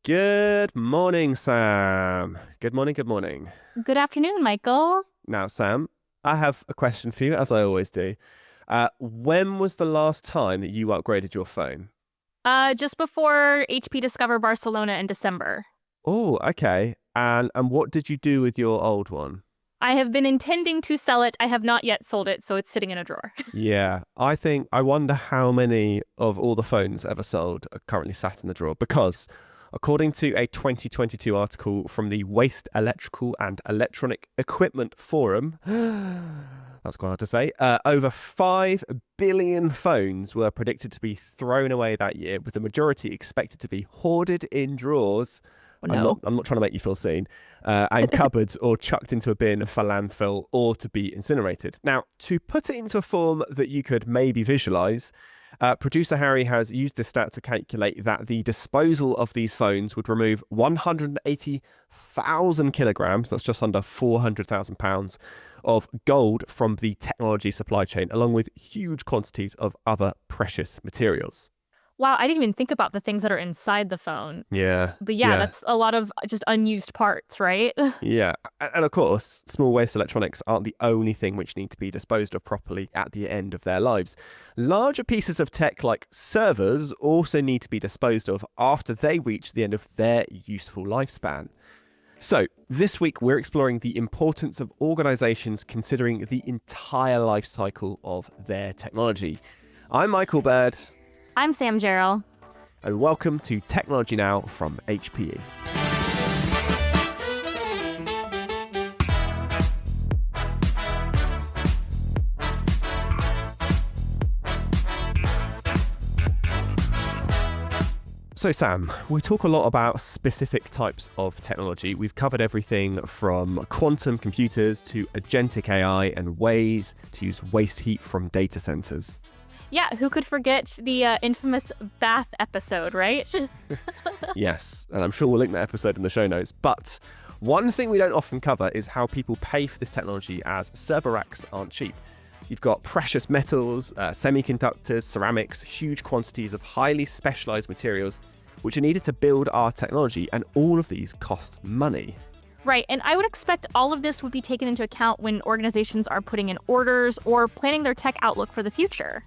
Good morning, Sam. Good morning, good morning. Good afternoon, Michael. Now, Sam, I have a question for you, as I always do. When was the last time that you upgraded your phone? Just before HP Discover Barcelona in December. Oh, okay. And what did you do with your old one? I have been intending to sell it. I have not yet sold it, so it's sitting in a drawer. Yeah, I wonder how many of all the phones ever sold are currently sat in the drawer because according to a 2022 article from the Waste Electrical and Electronic Equipment Forum, that's quite hard to say, over 5 billion phones were predicted to be thrown away that year, with the majority expected to be hoarded in drawers. Oh, no. I'm not trying to make you feel seen, and cupboards or chucked into a bin for landfill or to be incinerated. Now, to put it into a form that you could maybe visualize, producer Harry has used this stat to calculate that the disposal of these phones would remove 180,000 kilograms, that's just under 400,000 pounds, of gold from the technology supply chain, along with huge quantities of other precious materials. Wow, I didn't even think about the things that are inside the phone. Yeah. But yeah, that's a lot of just unused parts, right? Yeah. And of course, small waste electronics aren't the only thing which need to be disposed of properly at the end of their lives. Larger pieces of tech like servers also need to be disposed of after they reach the end of their useful lifespan. So, this week we're exploring the importance of organizations considering the entire life cycle of their technology. I'm Michael Baird. I'm Sam Jarrell. And welcome to Technology Now from HPE. So Sam, we talk a lot about specific types of technology. We've covered everything from quantum computers to agentic AI and ways to use waste heat from data centers. Yeah, who could forget the infamous bath episode, right? Yes, and I'm sure we'll link that episode in the show notes. But one thing we don't often cover is how people pay for this technology, as server racks aren't cheap. You've got precious metals, semiconductors, ceramics, huge quantities of highly specialized materials which are needed to build our technology, and all of these cost money. Right, and I would expect all of this would be taken into account when organizations are putting in orders or planning their tech outlook for the future.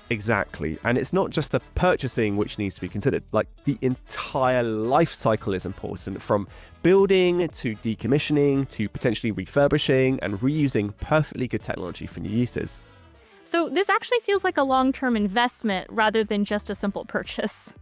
Exactly. And it's not just the purchasing which needs to be considered. Like, the entire life cycle is important, from building to decommissioning to potentially refurbishing and reusing perfectly good technology for new uses. So this actually feels like a long-term investment rather than just a simple purchase.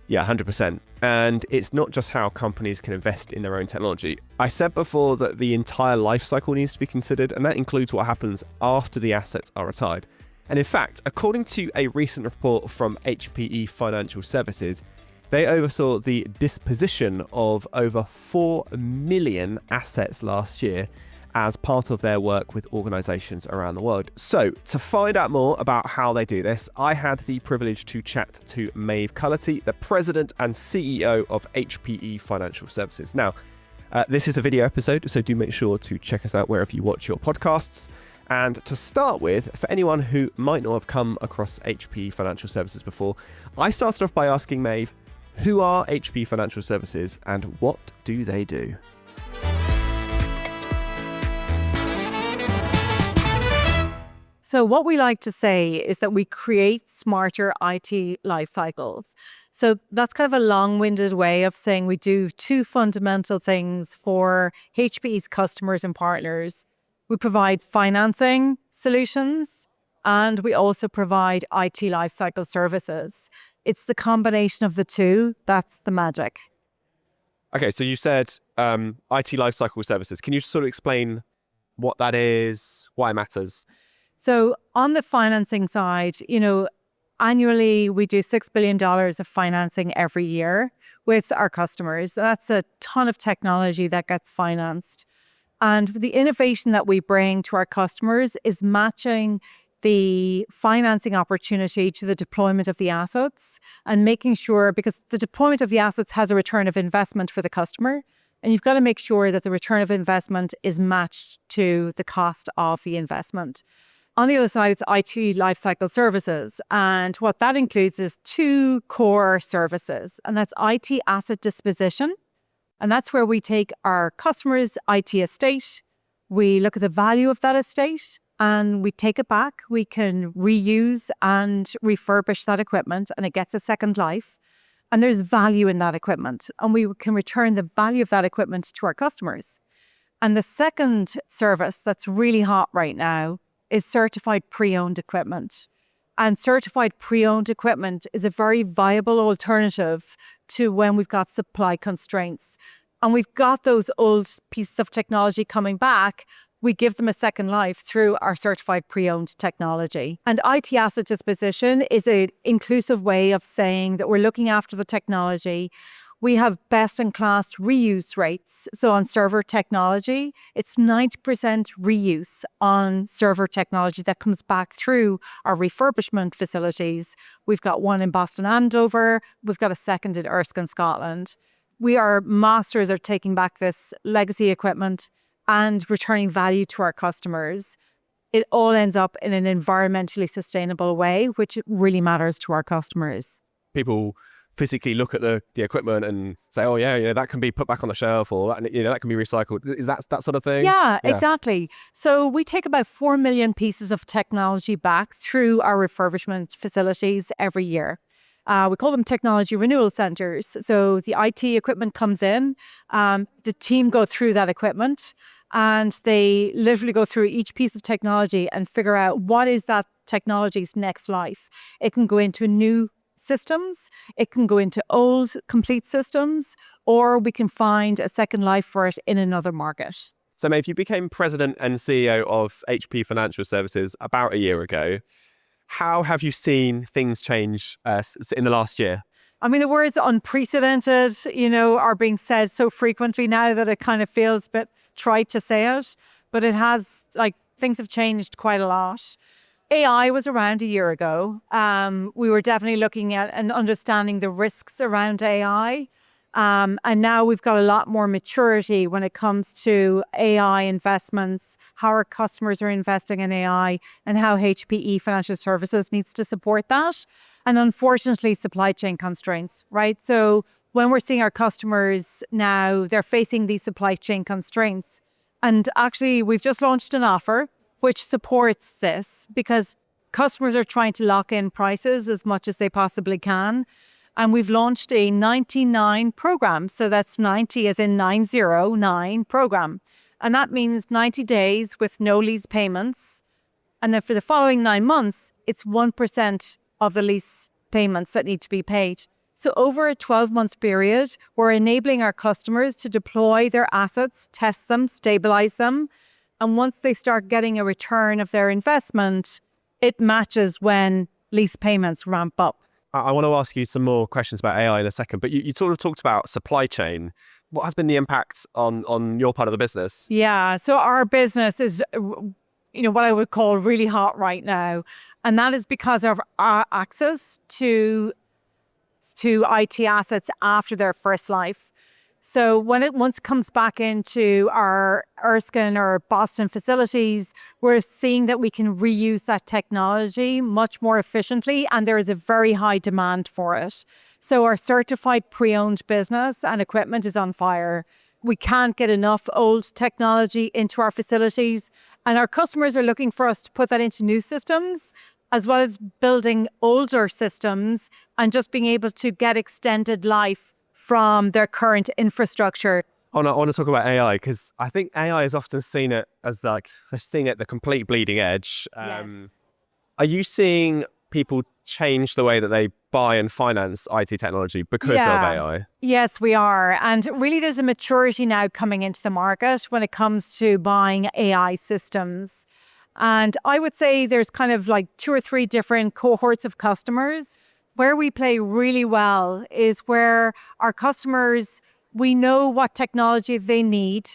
Yeah, 100%. And it's not just how companies can invest in their own technology. I said before that the entire life cycle needs to be considered, and that includes what happens after the assets are retired. And in fact, according to a recent report from HPE Financial Services, they oversaw the disposition of over 4 million assets last year as part of their work with organizations around the world. So, to find out more about how they do this, I had the privilege to chat to Maeve Culloty, the president and CEO of HPE Financial Services. Now, this is a video episode, so do make sure to check us out wherever you watch your podcasts. And to start with, for anyone who might not have come across HPE Financial Services before, I started off by asking Maeve, who are HPE Financial Services and what do they do? So what we like to say is that we create smarter IT life cycles. So that's kind of a long-winded way of saying we do two fundamental things for HPE's customers and partners. We provide financing solutions, and we also provide IT lifecycle services. It's the combination of the two that's the magic. Okay, so you said IT lifecycle services. Can you sort of explain what that is, why it matters? So on the financing side, annually we do $6 billion of financing every year with our customers. That's a ton of technology that gets financed. And the innovation that we bring to our customers is matching the financing opportunity to the deployment of the assets and making sure, because the deployment of the assets has a return of investment for the customer, and you've got to make sure that the return of investment is matched to the cost of the investment. On the other side, it's IT lifecycle services. And what that includes is two core services, and that's IT asset disposition. And that's where we take our customer's IT estate, we look at the value of that estate, and we take it back. We can reuse and refurbish that equipment, and it gets a second life. And there's value in that equipment, and we can return the value of that equipment to our customers. And the second service that's really hot right now is certified pre-owned equipment. And certified pre-owned equipment is a very viable alternative to when we've got supply constraints. And we've got those old pieces of technology coming back. We give them a second life through our certified pre-owned technology. And IT asset disposition is an inclusive way of saying that we're looking after the technology. We have best-in-class reuse rates. So on server technology, it's 90% reuse on server technology that comes back through our refurbishment facilities. We've got one in Boston, Andover. We've got a second in Erskine, Scotland. We are masters at taking back this legacy equipment and returning value to our customers. It all ends up in an environmentally sustainable way, which really matters to our customers. People physically look at the equipment and say, oh yeah, that can be put back on the shelf, or that can be recycled. Is that sort of thing? Yeah, exactly. So we take about 4 million pieces of technology back through our refurbishment facilities every year. We call them technology renewal centers. So the IT equipment comes in, the team go through that equipment, and they literally go through each piece of technology and figure out what is that technology's next life. It can go into new systems, it can go into old complete systems, or we can find a second life for it in another market. So Maeve, you became president and CEO of HPE Financial Services about a year ago. How have you seen things change in the last year? I mean, the words unprecedented, are being said so frequently now that it kind of feels a bit trite to say it. But it has, things have changed quite a lot. AI was around a year ago. We were definitely looking at and understanding the risks around AI. And now we've got a lot more maturity when it comes to AI investments, how our customers are investing in AI, and how HPE Financial Services needs to support that. And unfortunately, supply chain constraints, right? So when we're seeing our customers now, they're facing these supply chain constraints. And actually, we've just launched an offer which supports this because customers are trying to lock in prices as much as they possibly can. And we've launched a 99 program. So that's 90 as in 909 program. And that means 90 days with no lease payments. And then for the following 9 months, it's 1% of the lease payments that need to be paid. So over a 12-month period, we're enabling our customers to deploy their assets, test them, stabilize them. And once they start getting a return of their investment, it matches when lease payments ramp up. I want to ask you some more questions about AI in a second, but you sort of talked about supply chain. What has been the impact on your part of the business? Yeah, so our business is, what I would call really hot right now. And that is because of our access to IT assets after their first life. So when it once comes back into our Erskine or Boston facilities, we're seeing that we can reuse that technology much more efficiently, and there is a very high demand for it. So our certified pre-owned business and equipment is on fire. We can't get enough old technology into our facilities, and our customers are looking for us to put that into new systems, as well as building older systems and just being able to get extended life from their current infrastructure. I want to talk about AI because I think AI is often seen as they're seeing it at the complete bleeding edge. Yes. Are you seeing people change the way that they buy and finance IT technology because of AI? Yes, we are. And really there's a maturity now coming into the market when it comes to buying AI systems. And I would say there's kind of 2 or 3 different cohorts of customers. Where we play really well is where our customers, we know what technology they need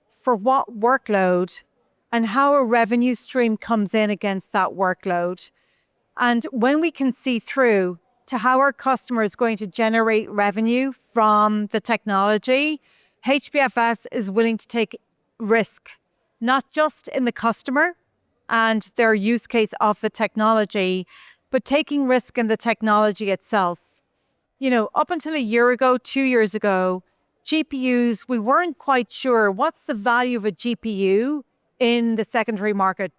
for what workload and how a revenue stream comes in against that workload. And when we can see through to how our customer is going to generate revenue from the technology, HBFS is willing to take risk, not just in the customer, and their use case of the technology, but taking risk in the technology itself. Up until a year ago, 2 years ago, GPUs, we weren't quite sure what's the value of a GPU in the secondary market.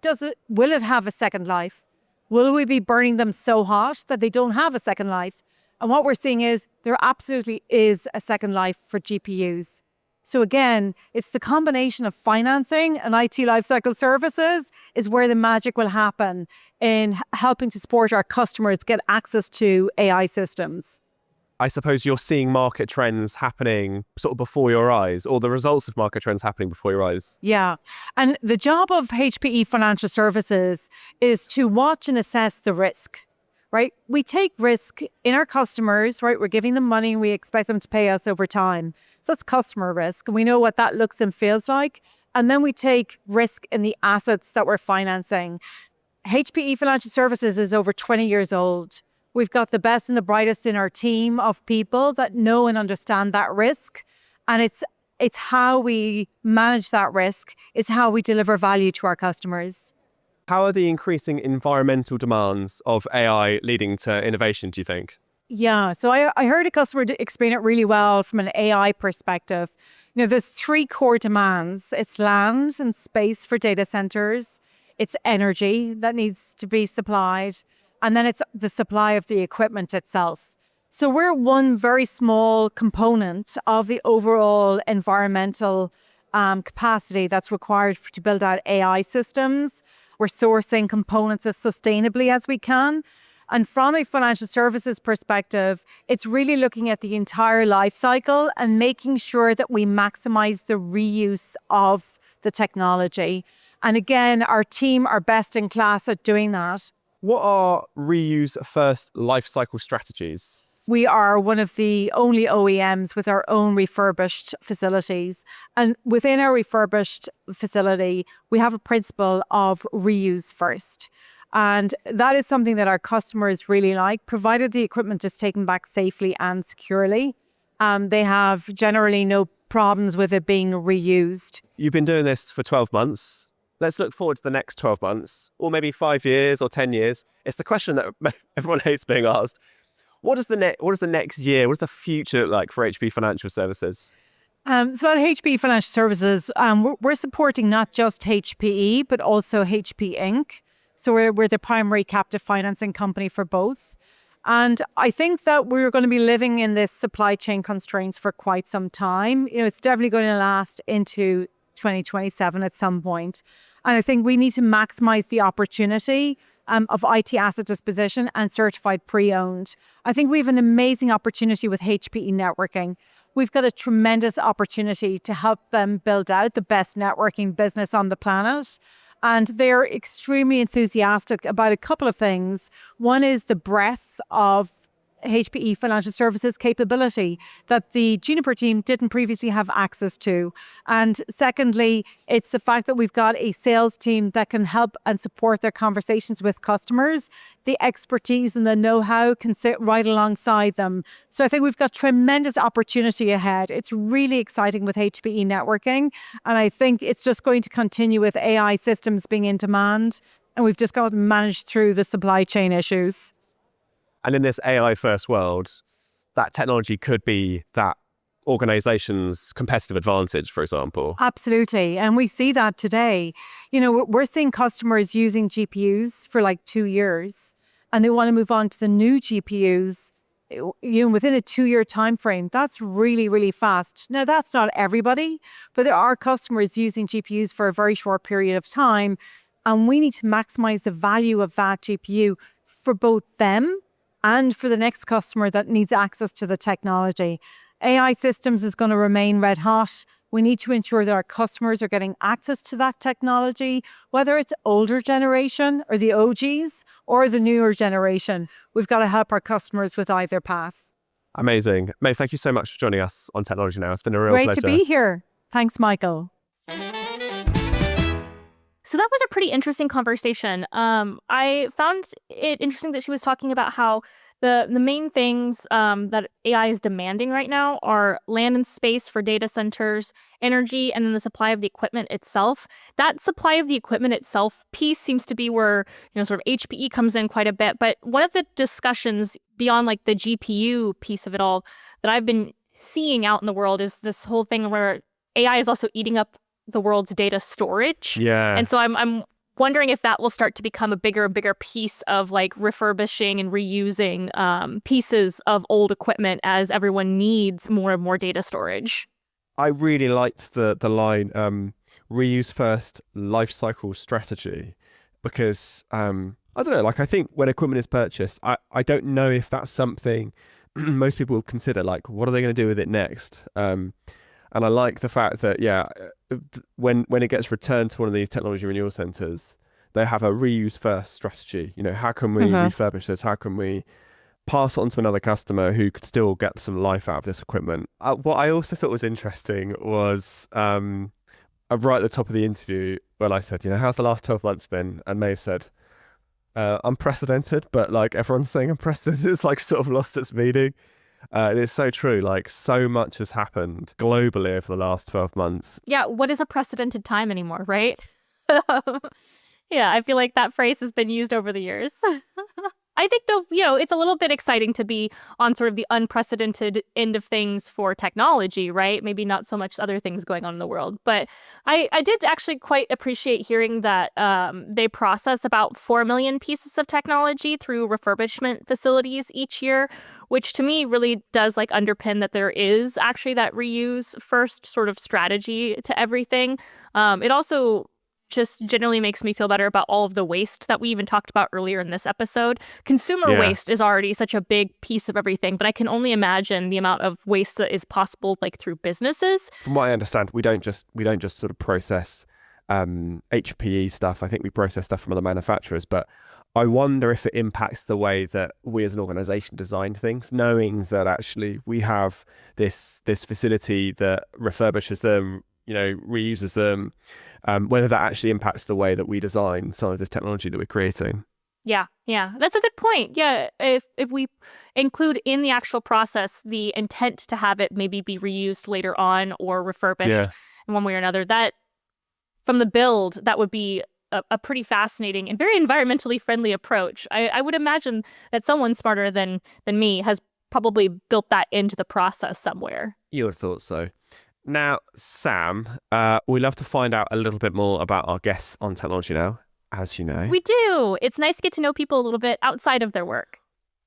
Will it have a second life? Will we be burning them so hot that they don't have a second life? And what we're seeing is there absolutely is a second life for GPUs. So again, it's the combination of financing and IT lifecycle services is where the magic will happen in helping to support our customers get access to AI systems. I suppose you're seeing market trends happening sort of before your eyes, or the results of market trends happening before your eyes. Yeah. And the job of HPE Financial Services is to watch and assess the risk, right? We take risk in our customers, right? We're giving them money and we expect them to pay us over time. So it's customer risk. And we know what that looks and feels like. And then we take risk in the assets that we're financing. HPE Financial Services is over 20 years old. We've got the best and the brightest in our team of people that know and understand that risk. And it's how we manage that risk. It's how we deliver value to our customers. How are the increasing environmental demands of AI leading to innovation, do you think? Yeah, so I heard a customer explain it really well from an AI perspective. There's three core demands. It's land and space for data centers. It's energy that needs to be supplied. And then it's the supply of the equipment itself. So we're one very small component of the overall environmental capacity that's required to build out AI systems. We're sourcing components as sustainably as we can. And from a financial services perspective, it's really looking at the entire life cycle and making sure that we maximize the reuse of the technology. And again, our team are best in class at doing that. What are reuse first lifecycle strategies? We are one of the only OEMs with our own refurbished facilities. And within our refurbished facility, we have a principle of reuse first. And that is something that our customers really like, provided the equipment is taken back safely and securely. They have generally no problems with it being reused. You've been doing this for 12 months. Let's look forward to the next 12 months, or maybe 5 years or 10 years. It's the question that everyone hates being asked. What is the next year? What does the future look like for HPE Financial Services? So at HPE Financial Services, we're supporting not just HPE, but also HPE Inc. So we're the primary captive financing company for both. And I think that we're going to be living in this supply chain constraints for quite some time. It's definitely going to last into 2027 at some point. And I think we need to maximize the opportunity of IT asset disposition and certified pre-owned. I think we have an amazing opportunity with HPE networking. We've got a tremendous opportunity to help them build out the best networking business on the planet. And they're extremely enthusiastic about a couple of things. One is the breadth of HPE Financial Services capability that the Juniper team didn't previously have access to. And secondly, it's the fact that we've got a sales team that can help and support their conversations with customers. The expertise and the know-how can sit right alongside them. So I think we've got tremendous opportunity ahead. It's really exciting with HPE networking. And I think it's just going to continue with AI systems being in demand. And we've just got to manage through the supply chain issues. And in this AI first world, that technology could be that organization's competitive advantage, for example. Absolutely. And we see that today. We're seeing customers using GPUs for like 2 years and they want to move on to the new GPUs within a 2-year time frame. That's really, really fast. Now, that's not everybody, but there are customers using GPUs for a very short period of time. And we need to maximize the value of that GPU for both them and for the next customer that needs access to the technology. AI systems is going to remain red hot. We need to ensure that our customers are getting access to that technology, whether it's older generation or the OGs or the newer generation. We've got to help our customers with either path. Amazing. Maeve, thank you so much for joining us on Technology Now. It's been a real pleasure. Great to be here. Thanks, Michael. So that was a pretty interesting conversation. I found it interesting that she was talking about how The main things that AI is demanding right now are land and space for data centers, energy, and then the supply of the equipment itself. That supply of the equipment itself piece seems to be where, sort of HPE comes in quite a bit. But one of the discussions beyond like the GPU piece of it all that I've been seeing out in the world is this whole thing where AI is also eating up the world's data storage. Yeah. And so I'm wondering if that will start to become a bigger piece of like refurbishing and reusing pieces of old equipment as everyone needs more and more data storage. I really liked the line reuse first, lifecycle strategy, because I don't know, like I think when equipment is purchased, I don't know if that's something most people will consider, like what are they going to do with it next? And I like the fact that, when it gets returned to one of these technology renewal centers, they have a reuse first strategy. How can we refurbish this? How can we pass it on to another customer who could still get some life out of this equipment? What I also thought was interesting was right at the top of the interview when I said, how's the last 12 months been? And Maeve said, unprecedented, but like everyone's saying unprecedented, it's like sort of lost its meaning. And it's so true. Like so much has happened globally over the last 12 months. Yeah, what is a precedented time anymore, right? Yeah, I feel like that phrase has been used over the years. I think, though, it's a little bit exciting to be on sort of the unprecedented end of things for technology, right? Maybe not so much other things going on in the world. But I did actually quite appreciate hearing that they process about 4 million pieces of technology through refurbishment facilities each year, which to me really does like underpin that there is actually that reuse first sort of strategy to everything. It also just generally makes me feel better about all of the waste that we even talked about earlier in this episode. Consumer waste is already such a big piece of everything, but I can only imagine the amount of waste that is possible like through businesses. From what I understand, we don't just sort of process HPE stuff. I think we process stuff from other manufacturers, but I wonder if it impacts the way that we as an organization design things, knowing that actually we have this facility that refurbishes them, reuses them, whether that actually impacts the way that we design some of this technology that we're creating. Yeah, that's a good point. Yeah, if we include in the actual process the intent to have it maybe be reused later on or refurbished in one way or another, that from the build, that would be a pretty fascinating and very environmentally friendly approach. I would imagine that someone smarter than me has probably built that into the process somewhere. You would have thought so. Now, Sam, we love to find out a little bit more about our guests on Technology Now, as you know. We do. It's nice to get to know people a little bit outside of their work.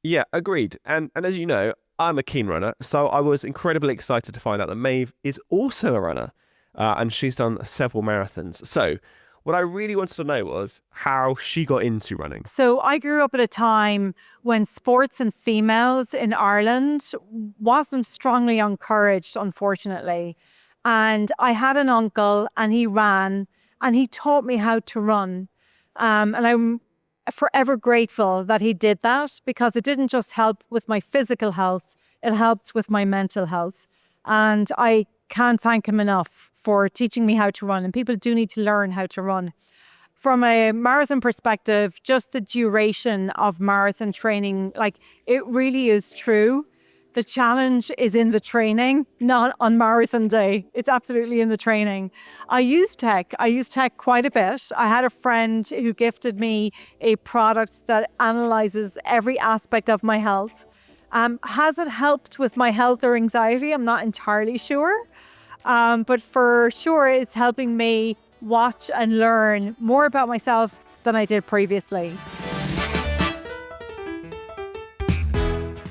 Yeah, agreed. And as you know, I'm a keen runner, so I was incredibly excited to find out that Maeve is also a runner, and she's done several marathons. So what I really wanted to know was how she got into running. So I grew up at a time when sports and females in Ireland wasn't strongly encouraged, unfortunately. And I had an uncle and he ran and he taught me how to run. And I'm forever grateful that he did that, because it didn't just help with my physical health, it helped with my mental health. And I can't thank him enough for teaching me how to run. And people do need to learn how to run. From a marathon perspective, just the duration of marathon training, like it really is true. The challenge is in the training, not on marathon day. It's absolutely in the training. I use tech quite a bit. I had a friend who gifted me a product that analyzes every aspect of my health. Has it helped with my health or anxiety? I'm not entirely sure. But for sure, it's helping me watch and learn more about myself than I did previously.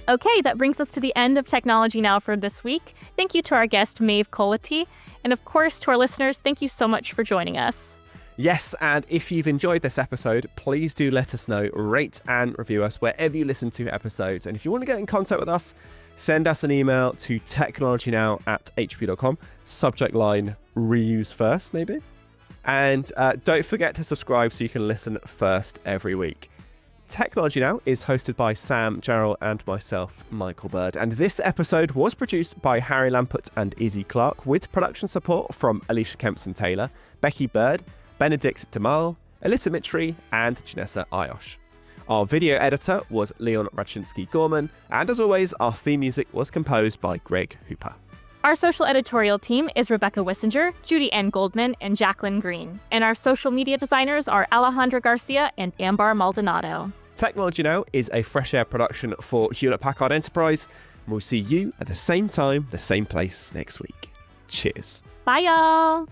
Okay, that brings us to the end of Technology Now for this week. Thank you to our guest, Maeve Culloty. And of course, to our listeners, thank you so much for joining us. Yes, and if you've enjoyed this episode, please do let us know, rate and review us wherever you listen to episodes. And if you want to get in contact with us, send us an email to technologynow@hp.com, subject line reuse first, maybe. And don't forget to subscribe so you can listen first every week. Technology Now is hosted by Sam Jarrell and myself, Michael Bird. And this episode was produced by Harry Lampert and Izzy Clark, with production support from Alicia Kempson-Taylor, Becky Bird, Benedict Demal, Alyssa Mitri, and Janessa Ayosh. Our video editor was Leon Raczynski-Gorman, and as always, our theme music was composed by Greg Hooper. Our social editorial team is Rebecca Wissinger, Judy Ann Goldman, and Jacqueline Green. And our social media designers are Alejandra Garcia and Ambar Maldonado. Technology Now is a Fresh Air production for Hewlett-Packard Enterprise, and we'll see you at the same time, the same place next week. Cheers. Bye, y'all!